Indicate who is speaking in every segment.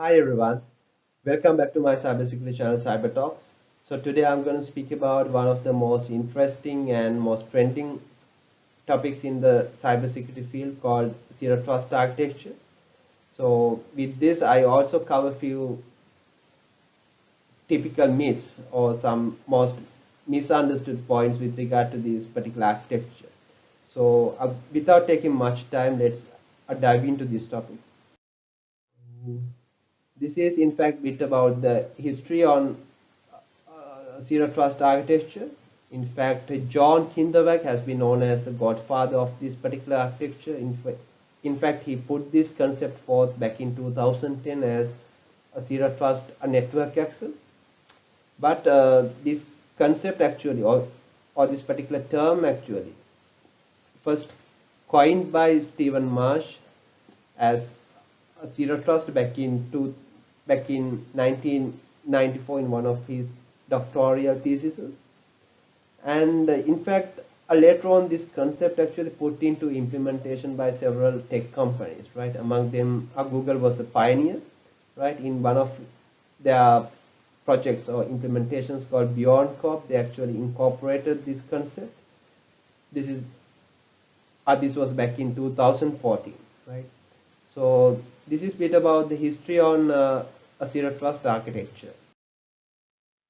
Speaker 1: Hi everyone, welcome back to my cybersecurity channel Cyber Talks. So today I'm going to speak about one of the most interesting and most trending topics in the cybersecurity field called Zero Trust architecture. So with this I also cover few typical myths or some most misunderstood points with regard to this particular architecture. So without taking much time, let's dive into this topic. This is in fact bit about the history on Zero Trust architecture. In fact, John Kinderweg has been known as the godfather of this particular architecture. In fact, he put this concept forth back in 2010 as a Zero Trust network access. But this concept actually, or this particular term actually, first coined by Stephen Marsh as Zero Trust back in 1994 in one of his doctoral theses. And in fact, later on, this concept actually put into implementation by several tech companies, right? Among them, Google was a pioneer, right? In one of their projects or implementations called Beyond Corp, they actually incorporated this concept. This is this was back in 2014, right? So this is bit about the history on a zero trust architecture.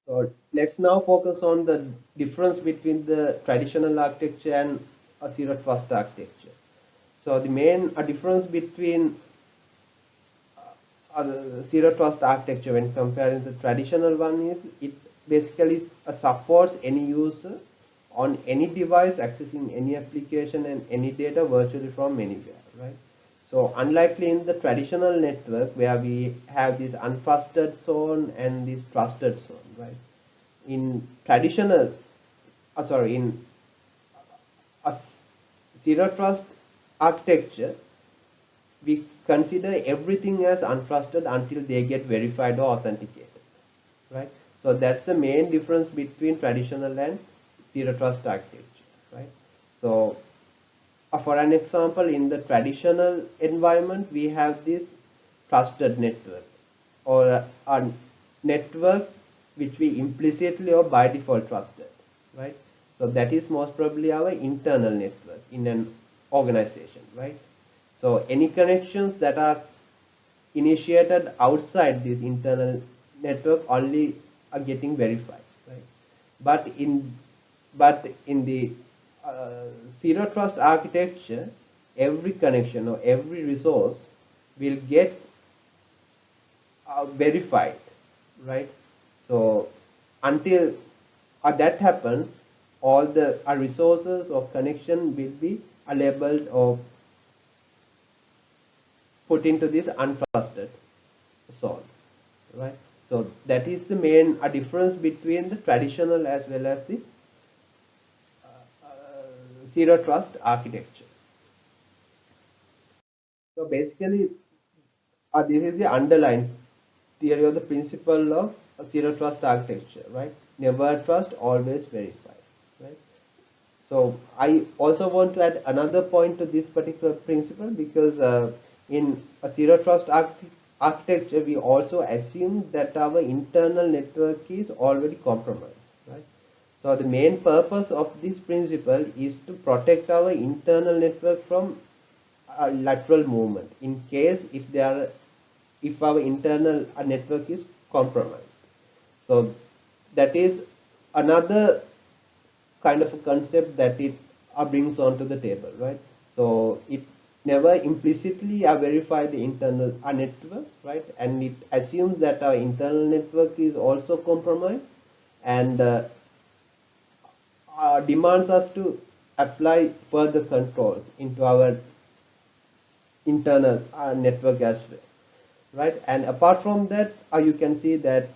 Speaker 1: So let's now focus on the difference between the traditional architecture and a zero trust architecture. So the main difference between zero trust architecture when comparing the traditional one is it basically supports any user on any device accessing any application and any data virtually from anywhere, right? So unlikely in the traditional network where we have this untrusted zone and this trusted zone, right? In traditional, sorry, in a zero trust architecture, we consider everything as untrusted until they get verified or authenticated, right? So that's the main difference between traditional and zero trust architecture, right? So for an example, in the traditional environment, we have this trusted network or a network which we implicitly or by default trusted, right? So that is most probably our internal network in an organization, right? So any connections that are initiated outside this internal network only are getting verified, right? But in the zero trust architecture, every connection or every resource will get verified, right? So until that happens, all the resources of connection will be labeled or put into this untrusted zone, right? So that is the main difference between the traditional as well as the zero trust architecture. So basically, this is the underlying theory of the principle of zero trust architecture, right? Never trust, always verify, right? So I also want to add another point to this particular principle because in a zero trust architecture, we also assume that our internal network is already compromised, right? So the main purpose of this principle is to protect our internal network from lateral movement in case if our internal network is compromised. So that is another kind of a concept that it brings onto the table, right? So it never implicitly verify the internal network, right? And it assumes that our internal network is also compromised and demands us to apply further controls into our internal network as well, right? And apart from that, you can see that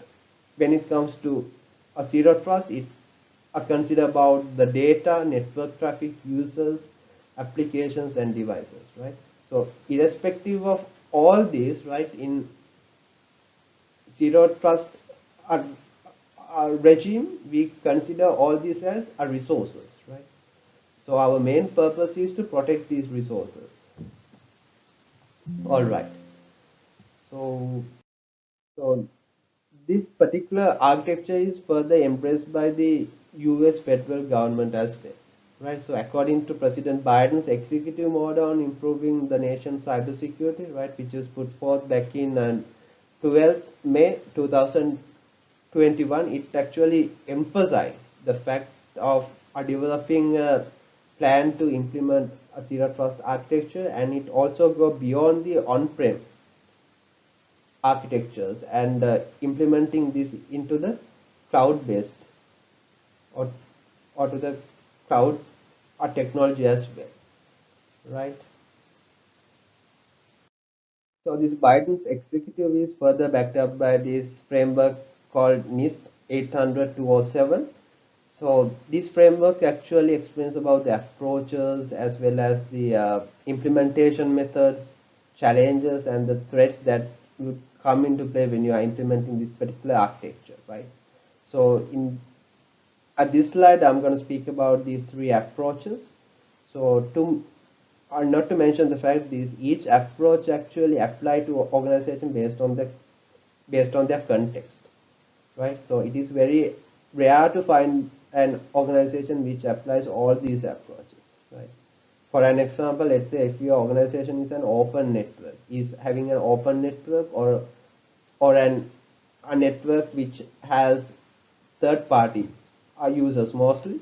Speaker 1: when it comes to a zero trust, it consider about the data, network traffic, users, applications, and devices, right? So irrespective of all these, right, in zero trust uh, regime, we consider all these as resources, right? So our main purpose is to protect these resources. All right. So So this particular architecture is further embraced by the US federal government as well. Right, so according to President Biden's executive order on improving the nation's cybersecurity, right, which was put forth back in 12th May 2021, it actually emphasized the fact of developing a plan to implement a zero trust architecture, and it also go beyond the on-prem architectures and implementing this into the cloud-based or, or to the cloud or technology as well, right? So this Biden's executive is further backed up by this framework called NIST 800-207. So this framework actually explains about the approaches as well as the implementation methods, challenges, and the threats that would come into play when you are implementing this particular architecture, right? So in at this slide, I'm going to speak about these three approaches. So to or not to mention the fact these each approach actually apply to organization based on their context, right? So it is very rare to find an organization which applies all these approaches, right? For an example, let's say if your organization is an open network, is having an open network or a network which has third party users mostly,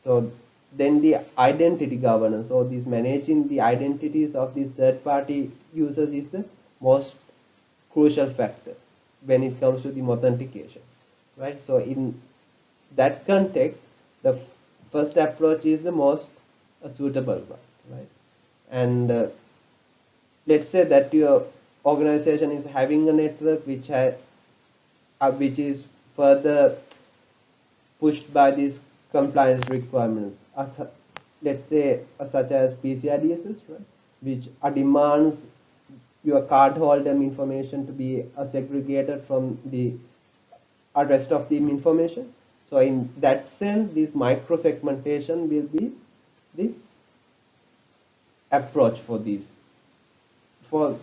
Speaker 1: so then the identity governance or this managing the identities of these third party users is the most crucial factor when it comes to the authentication, right? So in that context, the first approach is the most suitable one, right? And let's say that your organization is having a network which is further pushed by these compliance requirements, let's say such as PCI DSS, right, which demands your cardholder information to be segregated from the rest of the information. So in that sense, this micro segmentation will be the approach for these for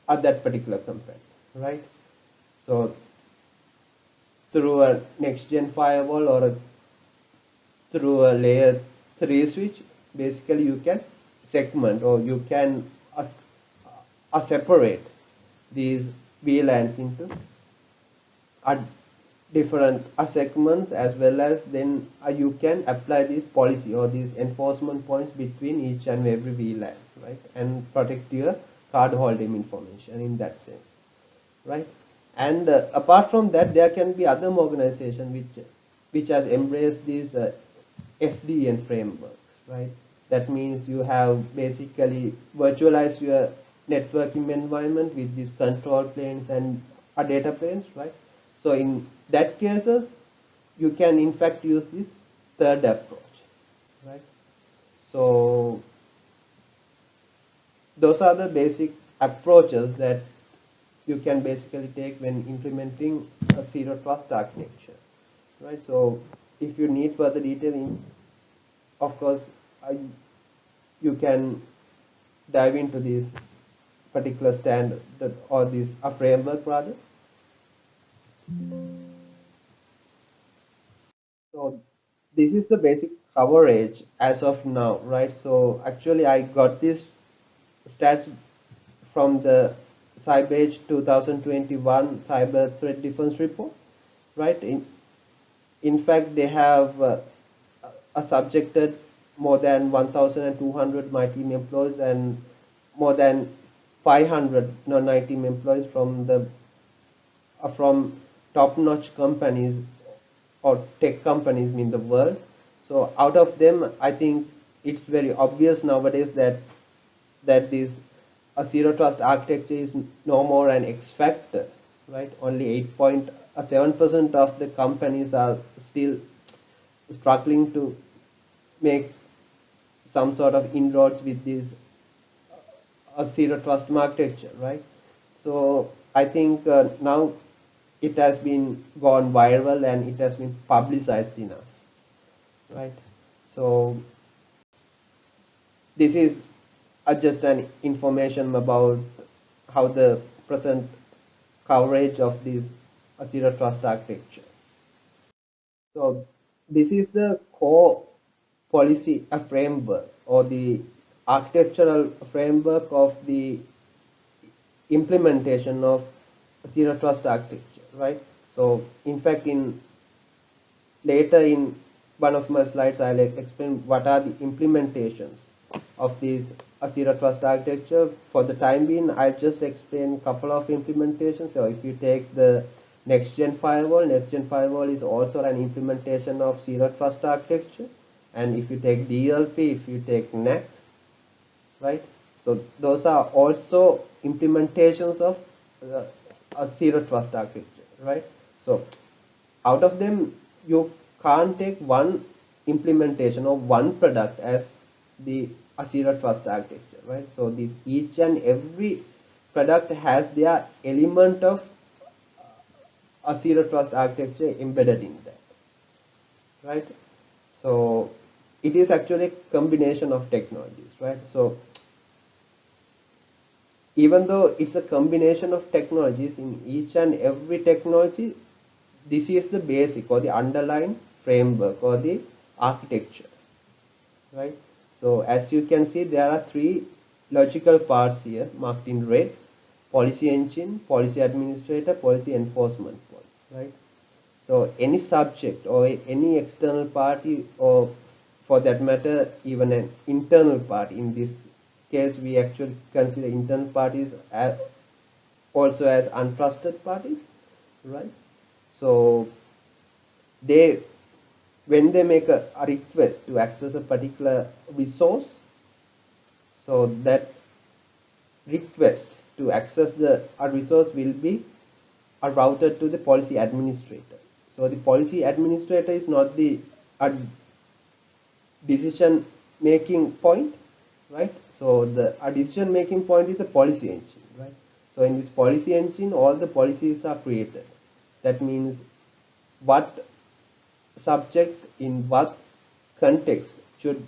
Speaker 1: that particular complaint, right? So through a next gen firewall or through a layer 3 switch, basically you can segment or you can separate these VLANs into a different segments, as well as then you can apply this policy or these enforcement points between each and every VLAN, right, and protect your card holding information in that sense, right? And apart from that, there can be other organization which has embraced these SDN frameworks, right? That means you have basically virtualized your networking environment with these control planes and data planes, right? So in that cases, you can in fact use this third approach, right? So those are the basic approaches that you can basically take when implementing a zero trust architecture, right? So if you need further detailing, of course, you can dive into this particular standard or this a framework rather. So this is the basic coverage as of now, right? So actually I got this stats from the CyberEdge 2021 Cyber Threat Defense Report, right? In fact, they have subjected more than 1,200 my team employees and more than 500 non-my team employees from top-notch companies or tech companies in the world. So out of them, I think it's very obvious nowadays that this a zero trust architecture is no more an X factor, right? Only 8.7% of the companies are still struggling to make some sort of inroads with this a zero trust architecture, right? So I think now it has been gone viral and it has been publicized enough, right? So this is just an information about how the present coverage of this zero trust architecture. So this is the core policy framework or the architectural framework of the implementation of zero trust architecture, right? So in fact, in later in one of my slides, I'll explain what are the implementations of these zero trust architecture. For the time being, I'll just explain a couple of implementations. So if you take the next-gen firewall is also an implementation of zero trust architecture. And if you take DLP, if you take NAC, right? So those are also implementations of a zero trust architecture, right? So out of them, you can't take one implementation or one product as the zero trust architecture, right? So this each and every product has their element of a zero trust architecture embedded in that, right? So it is actually a combination of technologies, right? So even though it's a combination of technologies, in each and every technology, this is the basic or the underlying framework or the architecture, right? So as you can see, there are three logical parts here marked in red: policy engine, policy administrator, policy enforcement point, right? So any subject or any external party, or for that matter even an internal party, in this case we actually consider internal parties as also as untrusted parties, right? So they, when they make a request to access a particular resource, so that request to access a resource will be routed to the policy administrator. So the policy administrator is not the decision making point, right? So the decision making point is the policy engine, right? So in this policy engine, all the policies are created. That means what subjects in what context should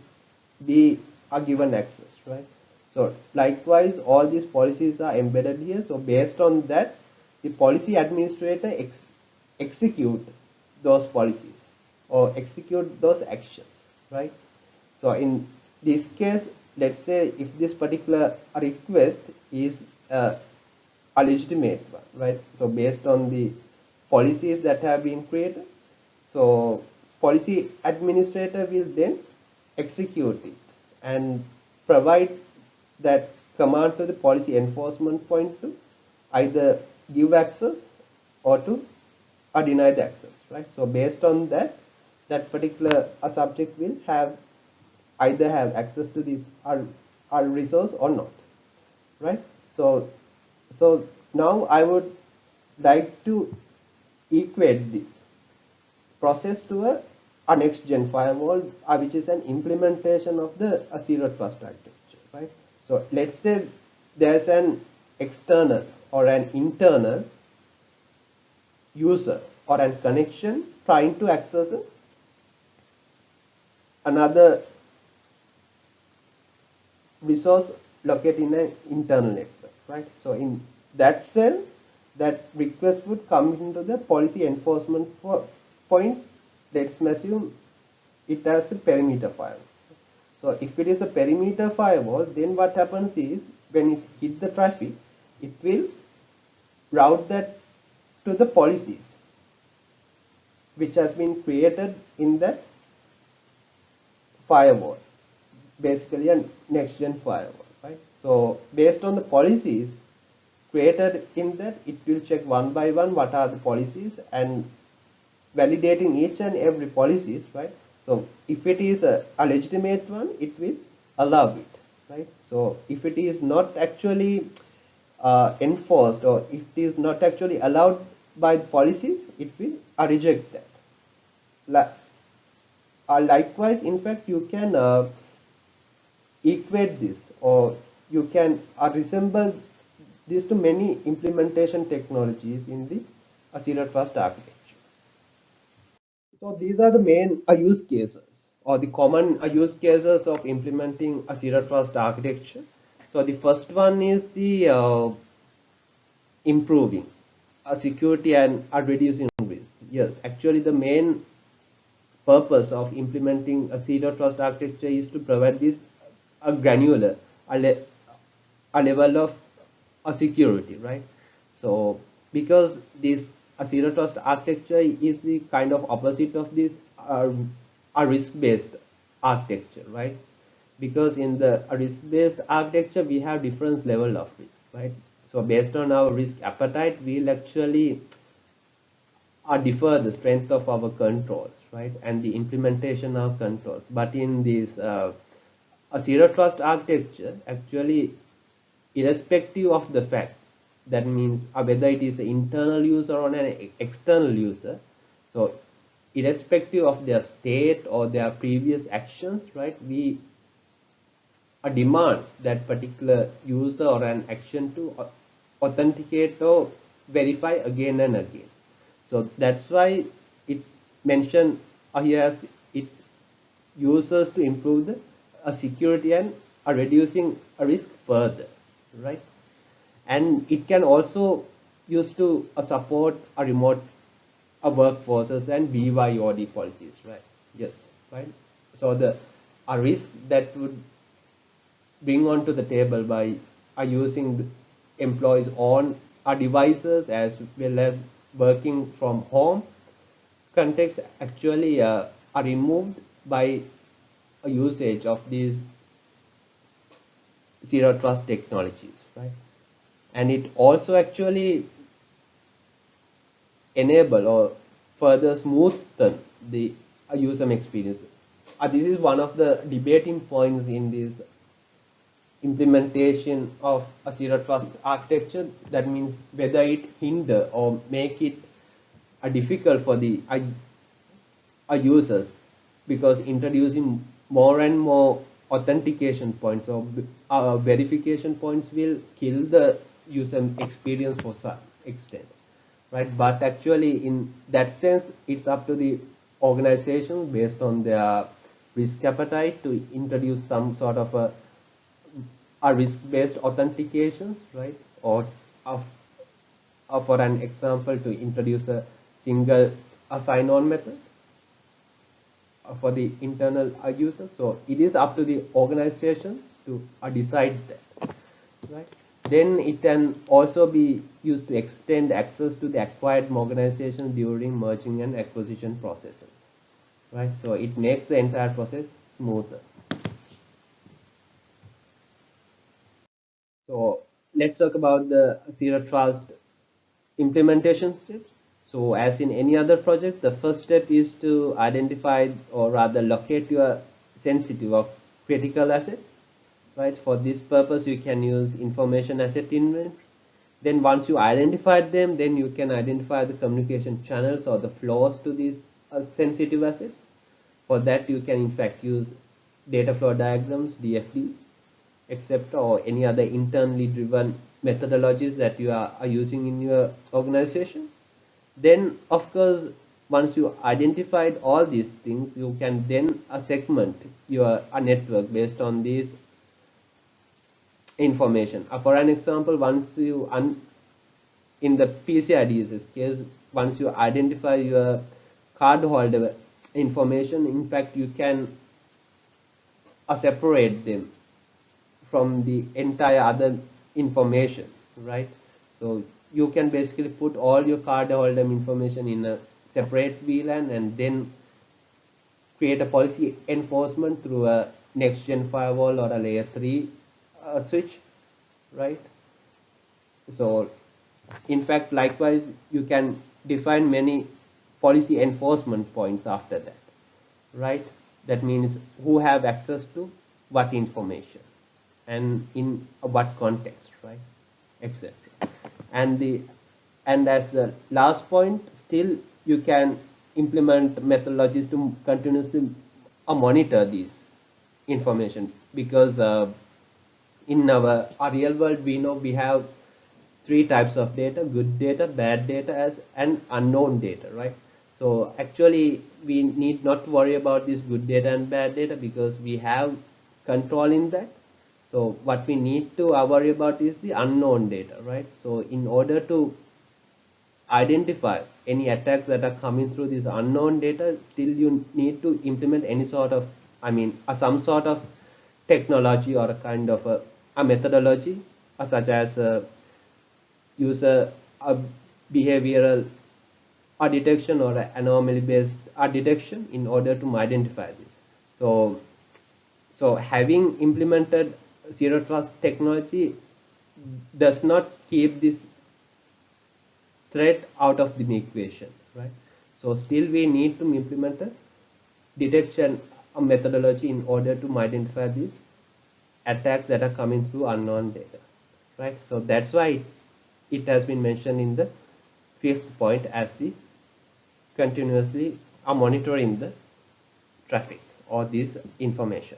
Speaker 1: be a given access, right? So likewise, all these policies are embedded here. So based on that, the policy administrator execute those policies or execute those actions, right? So in this case, let's say if this particular request is a legitimate one, right? So based on the policies that have been created, so policy administrator will then execute it and provide that command to the policy enforcement point to either give access or to deny the access, right? So based on that, that particular subject will have either have access to this our resource or not, right? So now I would like to equate this process to a next gen firewall, which is an implementation of the zero trust architecture, right? So let's say there's an external or an internal user or a connection trying to access another resource located in an internal network, right? So in that cell, that request would come into the policy enforcement point. Let's assume it as a perimeter firewall. So if it is a perimeter firewall, then what happens is when it hits the traffic, it will route that to the policies which has been created in that firewall, basically a next gen firewall, right? So based on the policies created in that, it will check one by one what are the policies and validating each and every policies, right? So if it is a legitimate one, it will allow it, right? So if it is not actually enforced or if it is not actually allowed by the policies, it will reject that. Likewise, in fact, you can equate this, or you can resemble this to many implementation technologies in the zero trust architecture. So these are the main use cases or the common use cases of implementing a zero trust architecture. So the first one is the improving. security and reducing risk. Yes, actually the main purpose of implementing a zero trust architecture is to provide this a granular a, le- a level of a security, right? So because this a zero trust architecture is the kind of opposite of this a risk based architecture, right? Because in the risk based architecture we have different level of risk, right? So based on our risk appetite we'll actually differ the strength of our controls, right, and the implementation of controls. But in this a zero trust architecture, actually, irrespective of the fact, that means whether it is an internal user or an external user, so irrespective of their state or their previous actions, right, we demand that particular user or an action to authenticate or verify again and again. So that's why it mentioned here as it uses to improve the security and reducing a risk further, right? And it can also use to support a remote workforces and BYOD policies, right? Yes, right. So the a risk that would bring onto the table by using employees on our devices as well as working from home context actually are removed by a usage of these zero trust technologies, right? And it also actually enable or further smoothen the user experience. This is one of the debating points in this implementation of a zero trust architecture. That means whether it hinder or make it difficult for the users, because introducing more and more authentication points or verification points will kill the user experience for some extent, right? But actually in that sense it's up to the organization based on their risk appetite to introduce some sort of a risk-based authentications, right? Or of, for an example, to introduce a single sign-on method for the internal users. So it is up to the organizations to decide that, right? Then it can also be used to extend access to the acquired organization during merging and acquisition processes, right? So it makes the entire process smoother. So let's talk about the zero trust implementation steps. So as in any other project, the first step is to identify or rather locate your sensitive or critical assets, right? For this purpose, you can use information asset inventory. Then once you identified them, then you can identify the communication channels or the flows to these sensitive assets. For that, you can in fact use data flow diagrams, DFDs, etc., or any other internally driven methodologies that you are using in your organization. Then of course once you identified all these things, you can then segment your network based on these information. For an example, once you in the PCI case, once you identify your cardholder information, in fact you can separate them from the entire other information, right? So you can basically put all your cardholder information in a separate VLAN and then create a policy enforcement through a next gen firewall or a layer 3 switch, right? So in fact likewise you can define many policy enforcement points after that, right? That means who have access to what information and in what context, right, etc. And the and as the last point, still you can implement methodologies to continuously monitor these information, because in our real world we know we have three types of data: good data, bad data, as and unknown data, right? So actually we need not worry about this good data and bad data because we have control in that. So what we need to worry about is the unknown data, right? So in order to identify any attacks that are coming through this unknown data, still you need to implement any sort of, some sort of technology or a kind of a methodology, such as use a behavioral detection or anomaly based detection in order to identify this. So having implemented zero trust technology does not keep this threat out of the equation, right? So still we need to implement a detection methodology in order to identify these attacks that are coming through unknown data, right? So that's why it has been mentioned in the fifth point as the continuously monitoring the traffic or this information.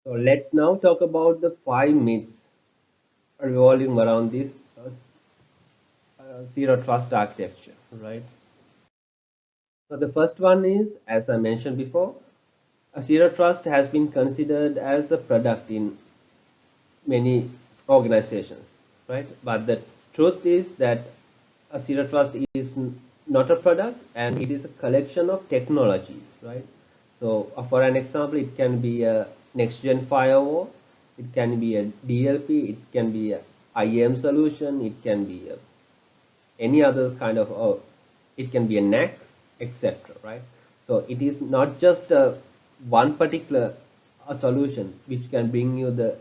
Speaker 1: So let's now talk about the 5 myths revolving around this zero trust architecture, right? So the first one is, as I mentioned before, a zero trust has been considered as a product in many organizations, right? But the truth is that a zero trust is not a product, and it is a collection of technologies, right? So for an example, it can be a next gen firewall, it can be a DLP, it can be a IAM solution, it can be any other kind of, it can be a NAC, etc., right? So it is not just one particular solution which can bring you the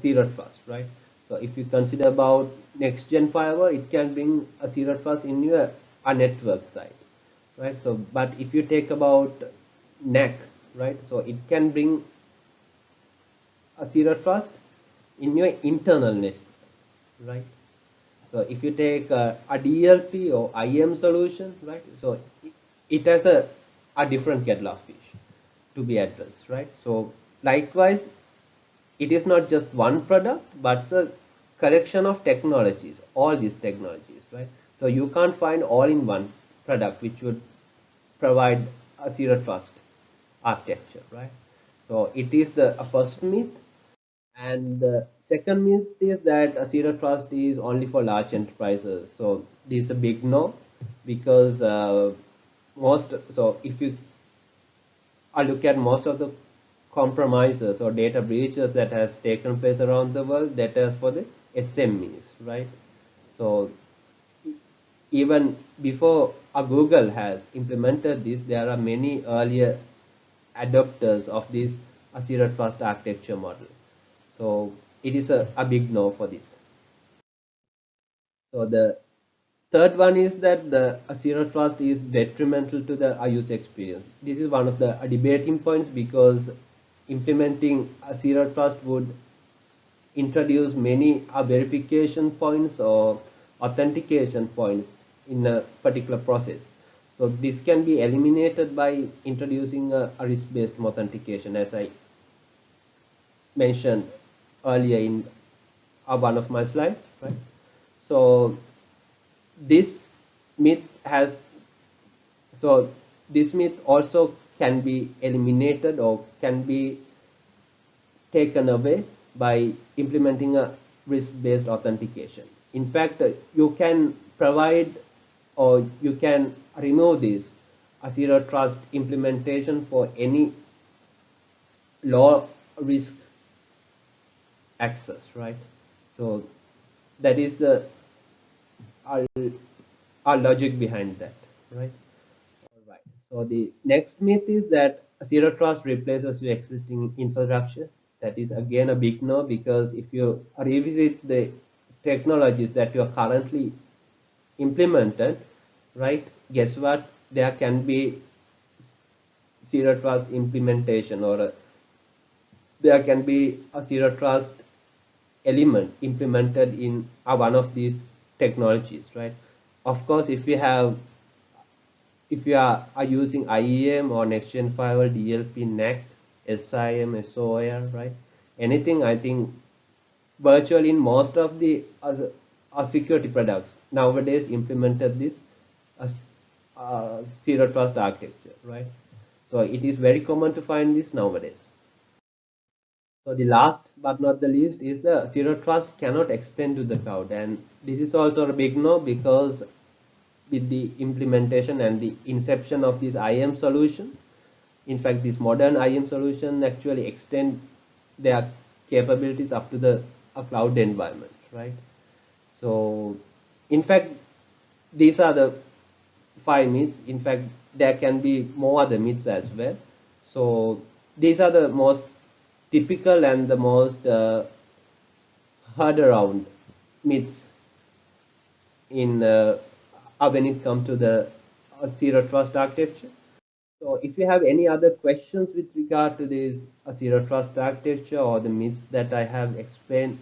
Speaker 1: zero trust, right? So if you consider about next gen firewall, it can bring a zero trust in your a network side, right? So but if you take about NAC, right, so it can bring a zero trust in your internal net, right? So if you take a DLP or IAM solution, right, so it has a different kettle of fish to be addressed, right? So likewise, it is not just one product, but a collection of technologies, all these technologies, right? So you can't find all in one product which would provide a zero trust architecture, right? So it is the first myth. And the second myth is that a zero trust is only for large enterprises. So this is a big no, because if you look at most of the compromises or data breaches that has taken place around the world, that is for the SMEs, right? So even before Google has implemented this, there are many earlier adopters of this zero trust architecture model. So it is a big no for this. So the third one is that the zero trust is detrimental to the user experience. This is one of the debating points, because implementing a zero trust would introduce many verification points or authentication points in a particular process. So this can be eliminated by introducing a risk-based authentication, as I mentioned earlier in one of my slides, right? So this myth has so this myth also can be eliminated or can be taken away by implementing a risk-based authentication. In fact, you can provide or you can remove this a zero trust implementation for any low risk access, right? So that is the our, our logic behind that, right? All right. So the next myth is that zero trust replaces your existing infrastructure. That is again a big no, because if you revisit the technologies that you are currently implemented, right? Guess what? There can be zero trust implementation, or there can be a zero trust element implemented in one of these technologies, right? Of course, if you are using IEM or next gen firewall, DLP, NAC, SIM, SOIR, right? Anything, I think virtually in most of the other security products nowadays implemented this as zero trust architecture, right? So it is very common to find this nowadays. So the last but not the least is the zero trust cannot extend to the cloud, and this is also a big no, because with the implementation and the inception of this IAM solution. In fact, this modern IAM solution actually extend their capabilities up to the cloud environment, right? So, in fact, these are the 5 myths. In fact, there can be more other myths as well. So, these are the most typical and the most heard around myths in when it comes to the zero trust architecture. So if you have any other questions with regard to this zero trust architecture or the myths that I have explained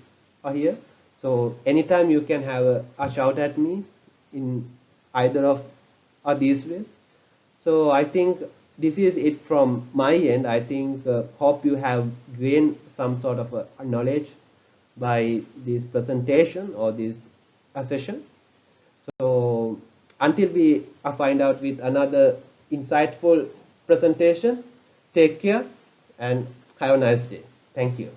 Speaker 1: here, so anytime you can have a shout at me in either of these ways. So I think this is it from my end. I think hope you have gained some sort of a knowledge by this presentation or this session. So until we find out with another insightful presentation, take care and have a nice day. Thank you.